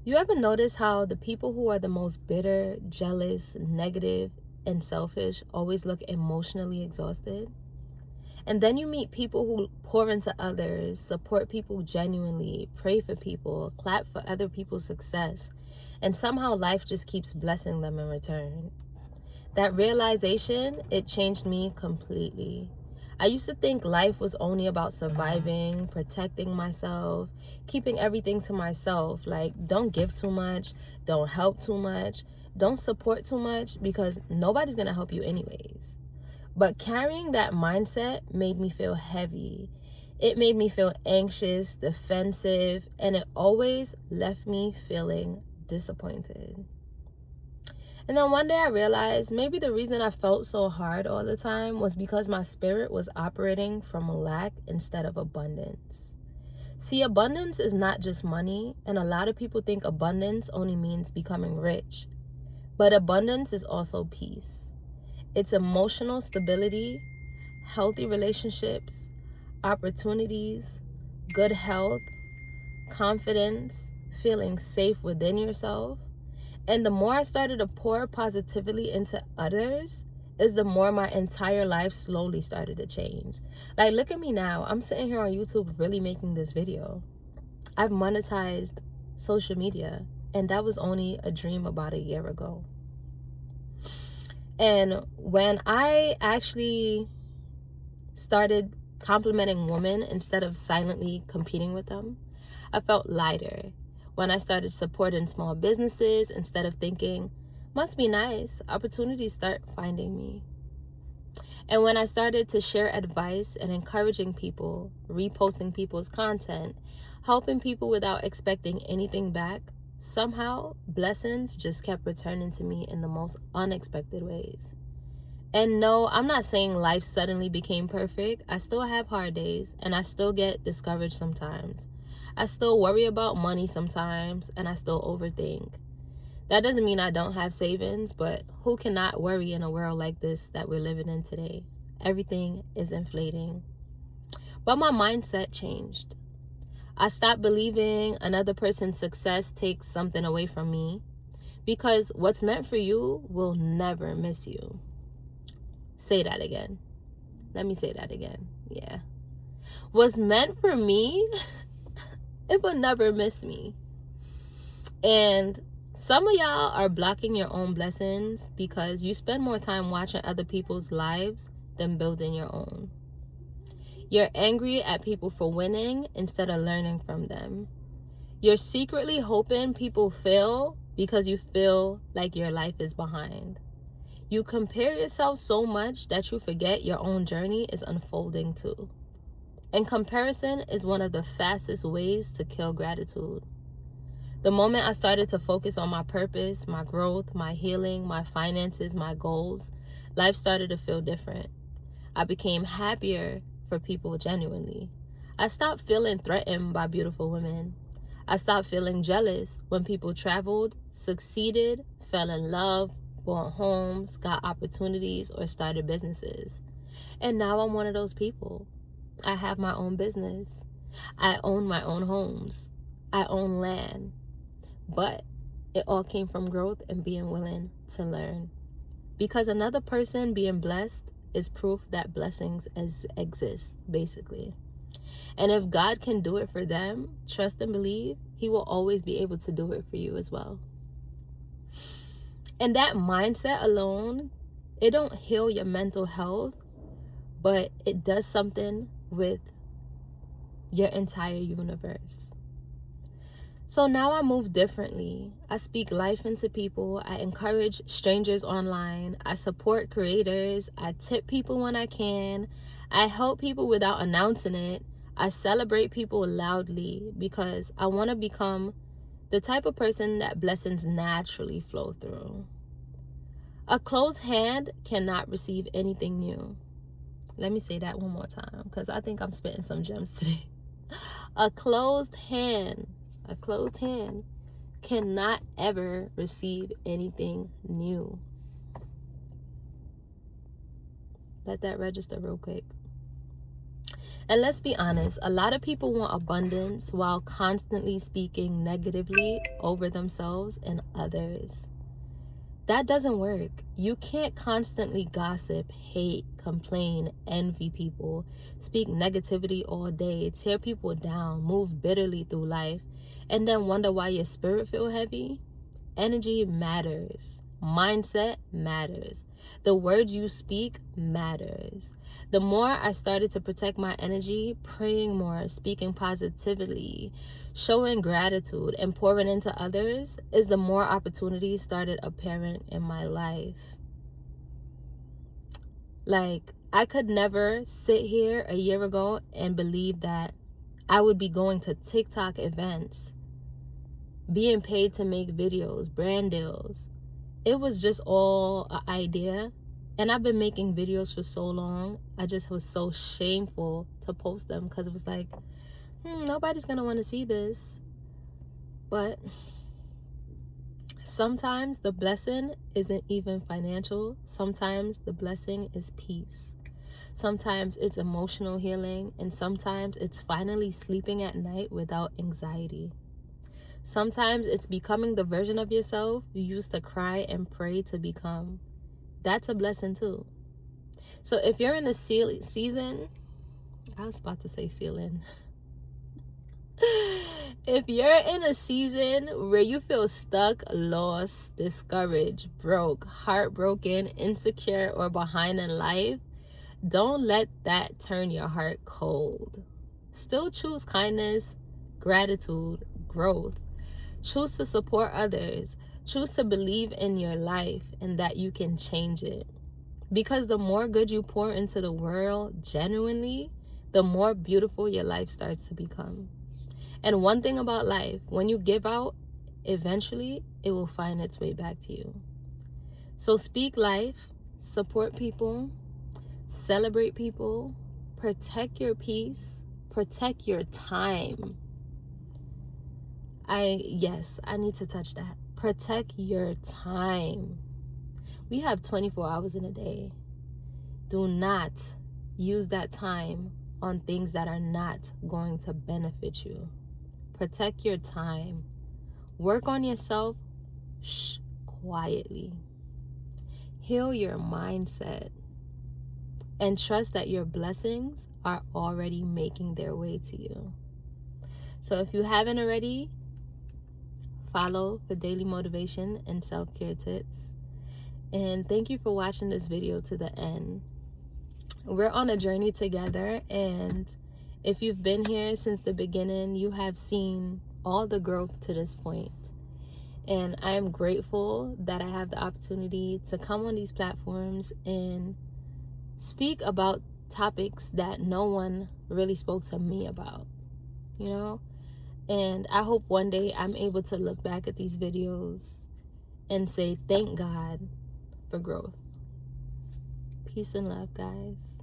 You ever notice how the people who are the most bitter, jealous, negative, and selfish always look emotionally exhausted? And then you meet people who pour into others, support people genuinely, pray for people, clap for other people's success, and somehow life just keeps blessing them in return. That realization, it changed me completely. I used to think life was only about surviving, protecting myself, keeping everything to myself. Like, don't give too much, don't help too much, don't support too much, because nobody's gonna help you anyways. But carrying that mindset made me feel heavy. It made me feel anxious, defensive, and it always left me feeling disappointed. And then one day I realized maybe the reason I felt so hard all the time was because my spirit was operating from lack instead of abundance. See, abundance is not just money, and a lot of people think abundance only means becoming rich. But abundance is also peace. It's emotional stability, healthy relationships, opportunities, good health, confidence, feeling safe within yourself. And the more I started to pour positively into others, is the more my entire life slowly started to change. Like, look at me now. I'm sitting here on YouTube really making this video. I've monetized social media, and that was only a dream about a year ago. And when I actually started complimenting women instead of silently competing with them, I felt lighter. When I started supporting small businesses instead of thinking, must be nice, opportunities start finding me. And when I started to share advice and encouraging people, reposting people's content, helping people without expecting anything back, somehow blessings just kept returning to me in the most unexpected ways. And no, I'm not saying life suddenly became perfect. I still have hard days, and I still get discouraged sometimes. I still worry about money sometimes, and I still overthink. That doesn't mean I don't have savings, but who cannot worry in a world like this that we're living in today? Everything is inflating. But my mindset changed. I stopped believing another person's success takes something away from me, because what's meant for you will never miss you. Say that again. Let me say that again. Yeah. What's meant for me, it will never miss me. And some of y'all are blocking your own blessings because you spend more time watching other people's lives than building your own. You're angry at people for winning instead of learning from them. You're secretly hoping people fail because you feel like your life is behind. You compare yourself so much that you forget your own journey is unfolding too. And comparison is one of the fastest ways to kill gratitude. The moment I started to focus on my purpose, my growth, my healing, my finances, my goals, life started to feel different. I became happier for people genuinely. I stopped feeling threatened by beautiful women. I stopped feeling jealous when people traveled, succeeded, fell in love, bought homes, got opportunities, or started businesses. And now I'm one of those people. I have my own business. I own my own homes. I own land. But it all came from growth and being willing to learn. Because another person being blessed is proof that blessings exist, basically. And if God can do it for them, trust and believe, He will always be able to do it for you as well. And that mindset alone, it don't heal your mental health, but it does something with your entire universe. So now I move differently. I speak life into people. I encourage strangers online. I support creators. I tip people when I can. I help people without announcing it. I celebrate people loudly because I want to become the type of person that blessings naturally flow through. A closed hand cannot receive anything new. Let me say that one more time because I think I'm spitting some gems today. A closed hand cannot ever receive anything new. Let that register real quick. And let's be honest, a lot of people want abundance while constantly speaking negatively over themselves and others. That doesn't work. You can't constantly gossip, hate, complain, envy people, speak negativity all day, tear people down, move bitterly through life, and then wonder why your spirit feel heavy. Energy matters. Mindset matters. The words you speak matters. The more I started to protect my energy, praying more, speaking positively, showing gratitude, and pouring into others, is the more opportunities started appearing in my life. Like, I could never sit here a year ago and believe that I would be going to TikTok events, being paid to make videos, brand deals. It was just all an idea. And I've been making videos for so long. I just was so shameful to post them because it was like, nobody's going to want to see this. But sometimes the blessing isn't even financial. Sometimes the blessing is peace. Sometimes it's emotional healing. And sometimes it's finally sleeping at night without anxiety. Sometimes it's becoming the version of yourself you used to cry and pray to become. That's a blessing too. So if you're in a season, I was about to say ceiling. If you're in a season where you feel stuck, lost, discouraged, broke, heartbroken, insecure, or behind in life, don't let that turn your heart cold. Still choose kindness, gratitude, growth. Choose to support others. Choose to believe in your life and that you can change it. Because the more good you pour into the world genuinely, the more beautiful your life starts to become. And one thing about life, when you give out, eventually it will find its way back to you. So speak life, support people, celebrate people, protect your peace, protect your time. I need to touch that. Protect your time. We have 24 hours in a day. Do not use that time on things that are not going to benefit you. Protect your time. Work on yourself quietly. Heal your mindset. And trust that your blessings are already making their way to you. So if you haven't already, follow for daily motivation and self-care tips. And thank you for watching this video to the end. We're on a journey together, and if you've been here since the beginning, you have seen all the growth to this point. And I am grateful that I have the opportunity to come on these platforms and speak about topics that no one really spoke to me about, you know? And I hope one day I'm able to look back at these videos and say, thank God for growth. Peace and love, guys.